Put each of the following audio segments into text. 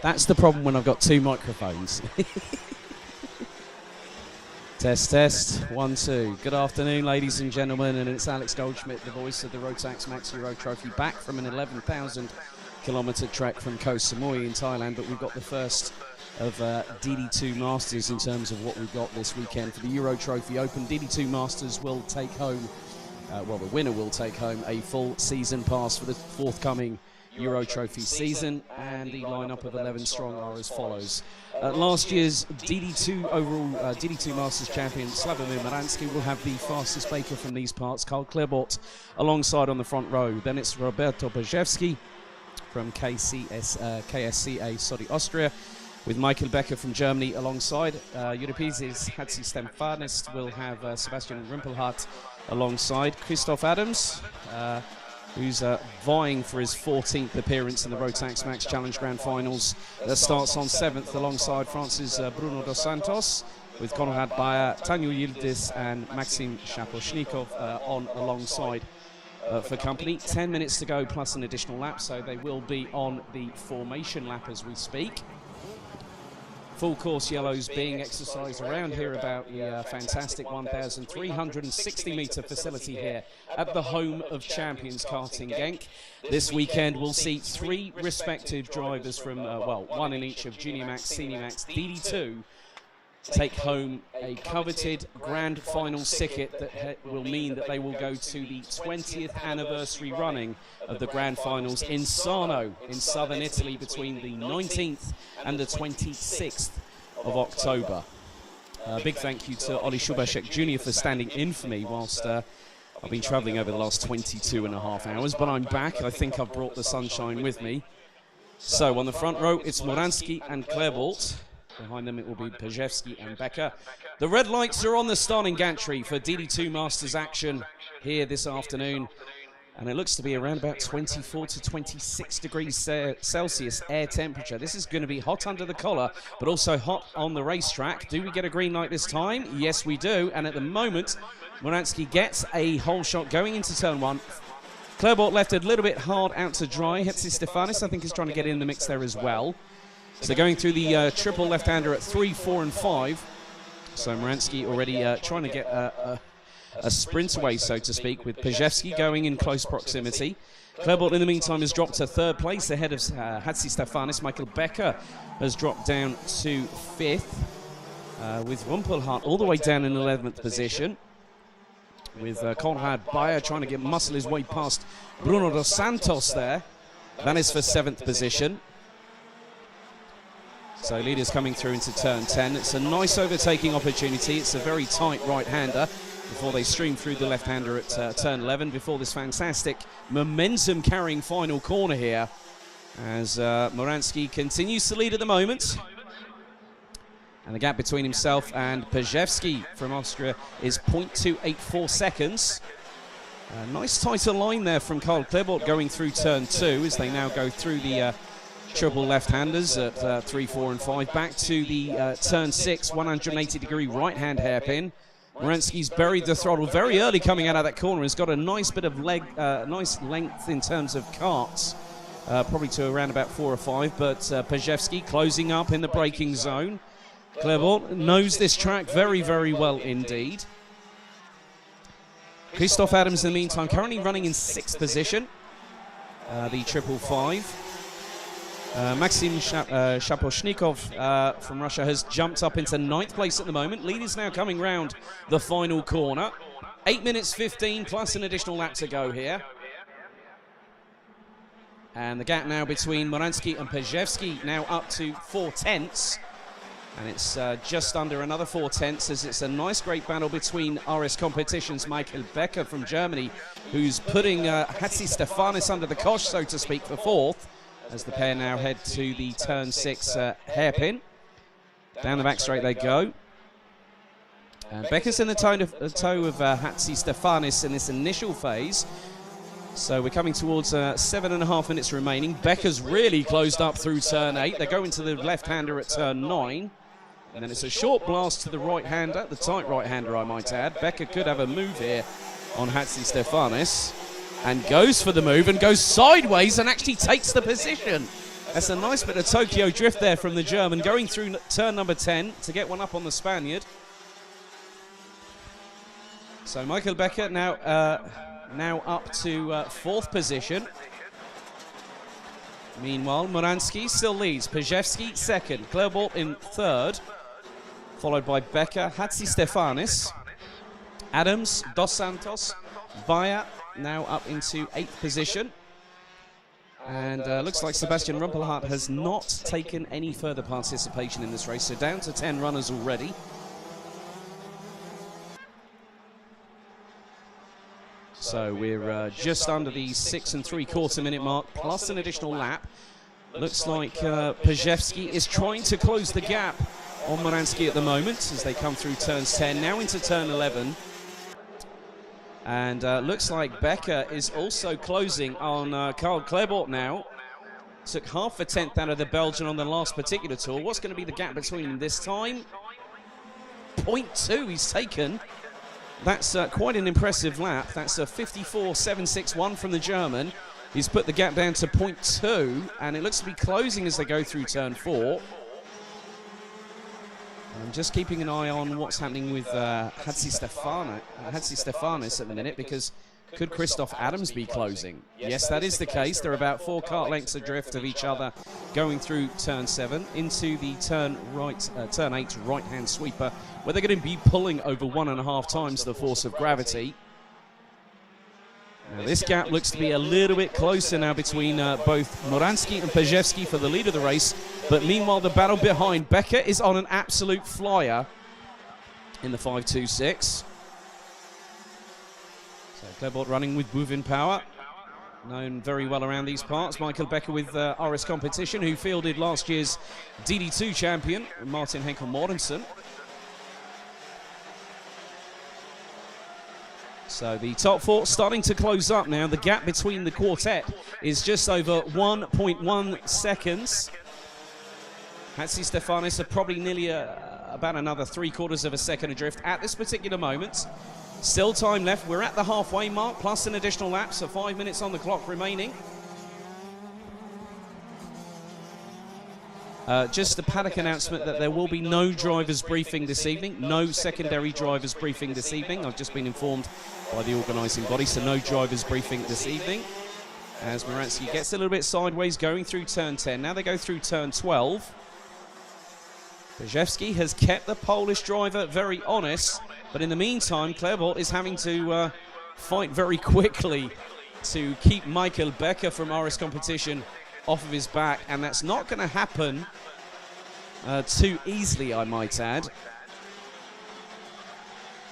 That's the problem when I've got two microphones. Test, test, 1, 2. Good afternoon, ladies and gentlemen, and it's Alex Goldschmidt, the voice of the Rotax Max Euro Trophy, back from an 11,000-kilometre trek from Koh Samui in Thailand, but we've got the first of DD2 Masters in terms of what we've got this weekend for the Euro Trophy Open. DD2 Masters will take home, the winner will take home a full season pass for the forthcoming Euro Trophy season, and the lineup of 11 strong are as follows. Last year's DD2 overall DD2 Masters champion Slavomir Moranski will have the fastest baker from these parts, Karl Klerbort, alongside on the front row. Then it's Roberto Brzezowski from KSCA Austria, with Michael Becker from Germany alongside. Europe's Hatzi Stefanis will have Sebastian Rimpelhardt alongside. Christoph Adams, who's vying for his 14th appearance in the Rotax Max Challenge Grand Finals. That starts on 7th alongside France's Bruno dos Santos, with Konrad Bayer, Tanju Yildiz and Maxim Shaposhnikov on alongside for company. 10 minutes to go plus an additional lap, so they will be on the formation lap as we speak. Full course yellows being exercised around here about the fantastic 1,360 metre facility here at the home of champions karting Genk. This weekend we'll see 3 respective drivers from, one in each of Junior Max, Senior Max, DD2, take home a coveted grand final ticket that will mean that they will go to the 20th anniversary running of the grand finals in Sarno in southern Italy between the 19th and the 26th of October. Big thank you to Oli Shubashek Jr. for standing in for me whilst I've been travelling over the last 22.5 hours, but I'm back. I think I've brought the sunshine with me. So on the front row it's Moranski and Klerbort. Behind them it will be Brzezowski and Becker. The red lights are on the starting gantry for DD2 Masters action here this afternoon. And it looks to be around about 24 to 26 degrees Celsius air temperature. This is going to be hot under the collar, but also hot on the racetrack. Do we get a green light this time? Yes, we do. And at the moment, Moranski gets a hole shot going into turn 1. Klerbort left a little bit hard out to dry. Hatzi Stefanis, I think, is trying to get in the mix there as well. So going through the triple left-hander at 3, 4 and 5. So Moranski already trying to get a sprint away, so to speak, with Brzezowski going in close proximity. Klerbort, in the meantime, has dropped to 3rd place ahead of Hatzi Stefanis. Michael Becker has dropped down to 5th, with Rumpelhardt all the way down in 11th position, with Konrad Bayer trying to muscle his way past Bruno dos Santos there. That is for 7th position. So leaders coming through into turn 10. It's a nice overtaking opportunity. It's a very tight right-hander before they stream through the left-hander at turn 11, before this fantastic momentum-carrying final corner here, as Moranski continues to lead at the moment. And the gap between himself and Brzezowski from Austria is 0.284 seconds. A nice tighter line there from Karl Klerbort going through turn 2 as they now go through the triple left-handers at 3, 4 and 5. Back to the turn 6, 180-degree right-hand hairpin. Moranski's buried the throttle very early coming out of that corner. Has got a nice bit of nice length in terms of carts, probably to around about 4 or 5. But Brzezowski closing up in the braking zone. Klerbort knows this track very, very well indeed. Christoph Adams, in the meantime, currently running in 6th position. The triple 5. Maxim Shaposhnikov from Russia has jumped up into 9th place at the moment. Leaders now coming round the final corner. 8 minutes 15 plus an additional lap to go here. And the gap now between Moranski and Brzezowski now up to 4 tenths. And it's just under another 4 tenths, as it's a nice great battle between RS Competition's Michael Becker from Germany, who's putting Hatzi Stefanis under the cosh, so to speak, for 4th. As the pair now head to the turn 6 hairpin. Down the back straight they go. And Becker's in the toe of Hatzi Stefanis in this initial phase. So we're coming towards 7.5 minutes remaining. Becker's really closed up through turn 8. They go into the left-hander at turn 9. And then it's a short blast to the right-hander, the tight right-hander, I might add. Becker could have a move here on Hatzi Stefanis. and goes for the move and goes sideways and actually takes the position. That's a nice bit of Tokyo drift there from the German, going through turn number 10 to get one up on the Spaniard. So Michael Becker now up to fourth position. Meanwhile, Moransky still leads. Pajewski second. Claerbolt in third, followed by Becker, Hatzistefanis, Adams, Dos Santos, Vaya now up into 8th position. And looks like Sebastian Rumpelhardt has not taken any further participation in this race, so down to 10 runners already. So we're just under the 6 3/4 minute mark, plus an additional lap. Looks like Pajewski is trying to close the gap on Moransky at the moment as they come through turns 10, now into turn 11. And looks like Becker is also closing on Karl Claerbolt now. Took half a tenth out of the Belgian on the last particular tour. What's going to be the gap between them this time? 0.2 he's taken. That's quite an impressive lap. That's a 54.761 from the German. He's put the gap down to 0.2, and it looks to be closing as they go through turn 4. I'm just keeping an eye on what's happening with Hatzistefanis at the minute, because could Christoph Adams be closing? Yes, that is the case. They're about 4 kart lengths adrift of each other going through turn 7 into the turn 8 right-hand sweeper, where they're going to be pulling over 1.5 times the force of gravity. Now, this gap looks to be a little bit closer now between both Moransky and Pajewski for the lead of the race. But meanwhile, the battle behind. Becker is on an absolute flyer in the 5.26. So Claerbolt running with Buvin Power, known very well around these parts. Michael Becker with RS Competition, who fielded last year's DD2 champion, Martin Henkel Mortensen. So the top 4 starting to close up now. The gap between the quartet is just over 1.1 seconds. Hatzistefanis are probably nearly about another 3/4 of a second adrift at this particular moment. Still time left. We're at the halfway mark, plus an additional lap, so 5 minutes on the clock remaining. Just a paddock announcement that there will be no drivers briefing this evening, no secondary drivers briefing this evening. I've just been informed by the organising body, so no drivers briefing this evening. As Moransky gets a little bit sideways going through turn 10. Now they go through turn 12. Pajewski has kept the Polish driver very honest, but in the meantime, Claerbolt is having to fight very quickly to keep Michael Becker from RS Competition off of his back, and that's not going to happen too easily, I might add.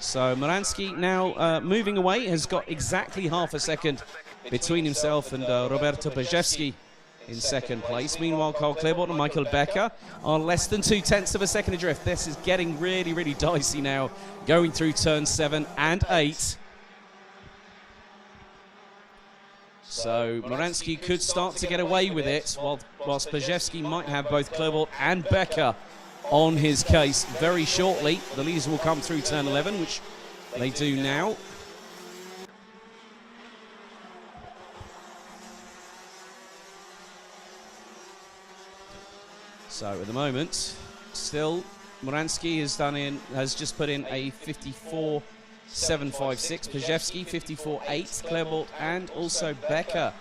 So Moransky now moving away, has got exactly half a second between himself and Roberto Pajewski in second place. Meanwhile, Karl Claerbolt and Michael Becker are less than 2/10 of a second adrift. This is getting really, really dicey now, going through turn 7 and 8. So Moransky could start to get away with it, whilst Pajewski might have both Claerbolt and Becker on his case very shortly. The leaders will come through turn 11, which they do now. So at the moment, still Moransky has just put in a 54.756. Pajewski 54.8. Claerbolt and also Becker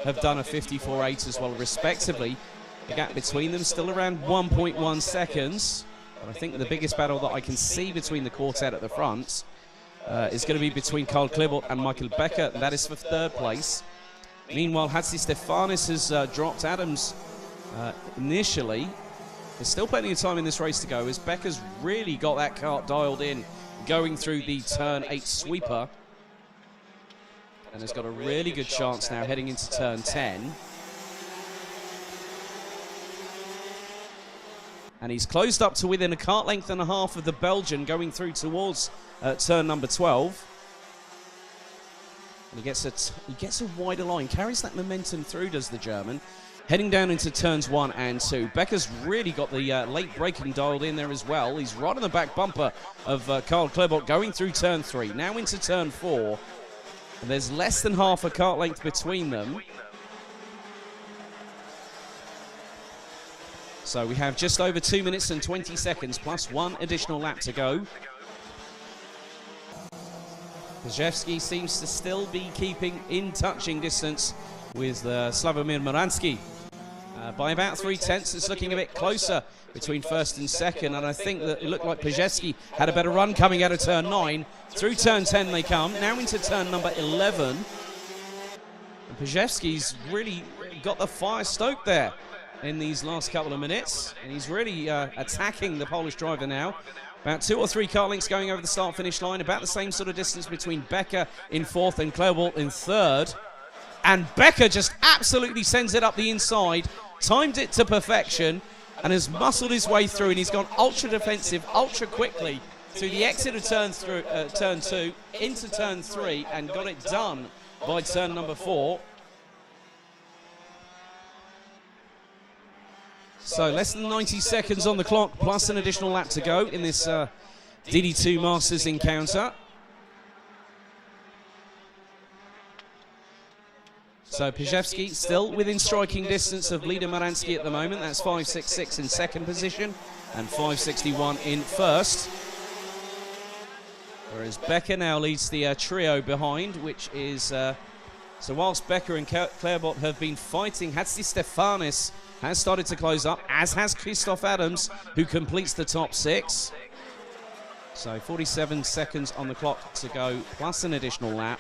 have done a 54.8 as well, respectively. The gap between them still around 1.1 seconds. But I think the biggest battle that I can see between the quartet at the front is going to be between Karl Claerbolt and Michael Becker. That is for third place. Meanwhile, Hatzistefanis has dropped Adams initially. There's still plenty of time in this race to go, as Becker's really got that kart dialed in going through the turn 8 sweeper, and has got a really good chance now heading into turn 10. And he's closed up to within a kart length and a half of the Belgian going through towards turn number 12. And he gets a wider line, carries that momentum through, does the German. Heading down into turns 1 and 2. Becker's really got the late braking dialed in there as well. He's right on the back bumper of Karl Claerbolt going through turn 3. Now into turn 4. There's less than half a kart length between them. So we have just over 2 minutes and 20 seconds plus 1 additional lap to go. Pajewski seems to still be keeping in touching distance with Slavomir Moranski. By about 3/10, it's looking a bit closer between first and second, and I think that it looked like Pajewski had a better run coming out of turn 9. Through turn 10 they come, now into turn number 11. And Pajewski's really got the fire stoked there in these last couple of minutes, and he's really attacking the Polish driver now. About 2 or 3 car lengths going over the start-finish line, about the same sort of distance between Becker in 4th and Klerbelt in 3rd. And Becker just absolutely sends it up the inside, timed it to perfection, and has muscled his way through, and he's gone ultra defensive, ultra quickly through the exit of turn 2 into turn 3 and got it done by turn number 4. So less than 90 seconds on the clock, plus an additional lap to go in this DD2 Masters encounter. So Pajewski still within striking distance of leader Moranski at the moment. That's 5.66 in second position and 5.61 in first. Whereas Becker now leads the trio behind, which is... so whilst Becker and Klerbelt have been fighting, Hatzistefanis has started to close up, as has Christoph Adams, who completes the top 6. So 47 seconds on the clock to go, plus an additional lap.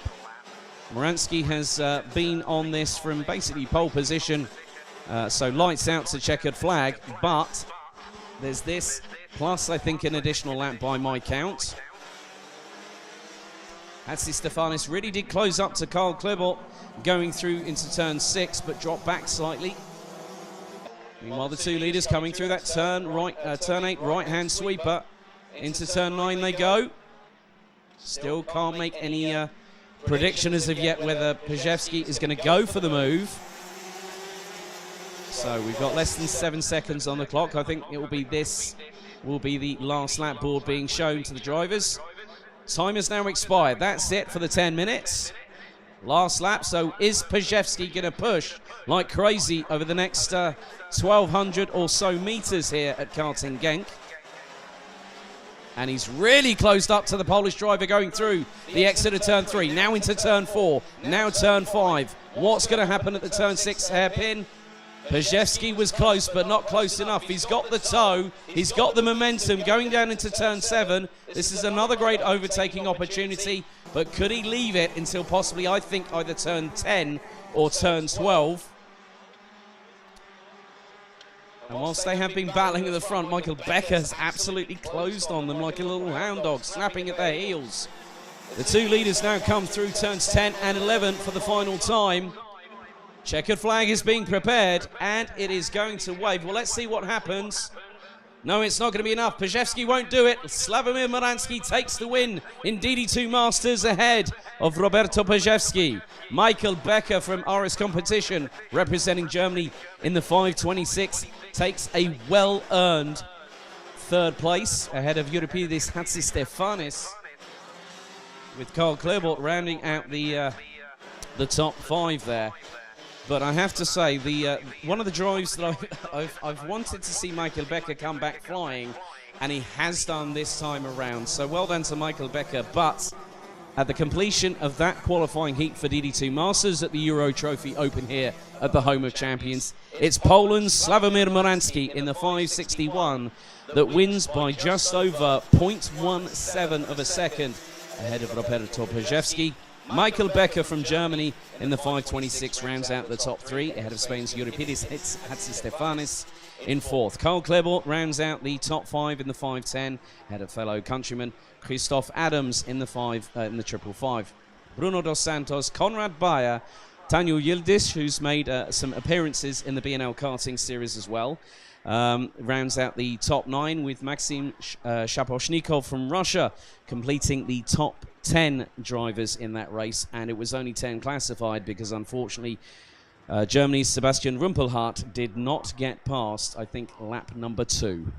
Moranski has been on this from basically pole position, so lights out to checkered flag, but there's this, plus I think an additional lap by my count. Hatzistefanis really did close up to Karl Klerbelt going through into turn 6, but dropped back slightly. Meanwhile, the 2 leaders coming through that turn 8 right-hand sweeper. Into turn 9 they go. Still can't make any prediction as of yet whether Pajewski is going to go for the move. So we've got less than 7 seconds on the clock. I think it will be the last lap board being shown to the drivers. Time has now expired. That's it for the 10 minutes. Last lap, so is Pajewski going to push like crazy over the next 1,200 or so meters here at Karting Genk? And he's really closed up to the Polish driver going through the exit of turn 3, now into turn 4, now turn 5. What's going to happen at the turn 6 hairpin? Pajewski was close, but not close enough. He's got the toe, he's got the momentum going down into turn 7. This is another great overtaking opportunity, but could he leave it until possibly, I think, either turn 10 or turn 12? And whilst they have been battling at the front, Michael Becker has absolutely closed on them like a little hound dog, snapping at their heels. The 2 leaders now come through turns 10 and 11 for the final time. Checkered flag is being prepared, and it is going to wave. Well, let's see what happens. No, it's not going to be enough. Pajewski won't do it. Slavomir Moranski takes the win in DD2 Masters ahead of Roberto Pajewski. Michael Becker from RS Competition, representing Germany in the 5.26, takes a well-earned 3rd place ahead of Euripidis Hatzistefanis, with Karl Klerbelt rounding out the top 5 there. But I have to say, one of the drives that I've wanted to see Michael Becker come back flying, and he has done this time around. So well done to Michael Becker. But at the completion of that qualifying heat for DD2 Masters at the Euro Trophy Open here at the home of champions, it's Poland's Slavomir Moranski in the 5.61 that wins by just over 0.17 of a second ahead of Roberto Pajewski. Michael Becker from Germany in the 5.26 rounds out the top 3 ahead of Spain's Euripidis Hatzistefanis in 4th. Karl Klerbelt rounds out the top 5 in the 5.10 ahead of fellow countryman Christoph Adams in the 555. Bruno dos Santos, Konrad Bayer, Daniel Yildiz, who's made some appearances in the B&L karting series as well, rounds out the top 9 with Maxim Shaposhnikov from Russia completing the top 10 drivers in that race, and it was only 10 classified because unfortunately Germany's Sebastian Rumpelhardt did not get past, I think, lap number 2.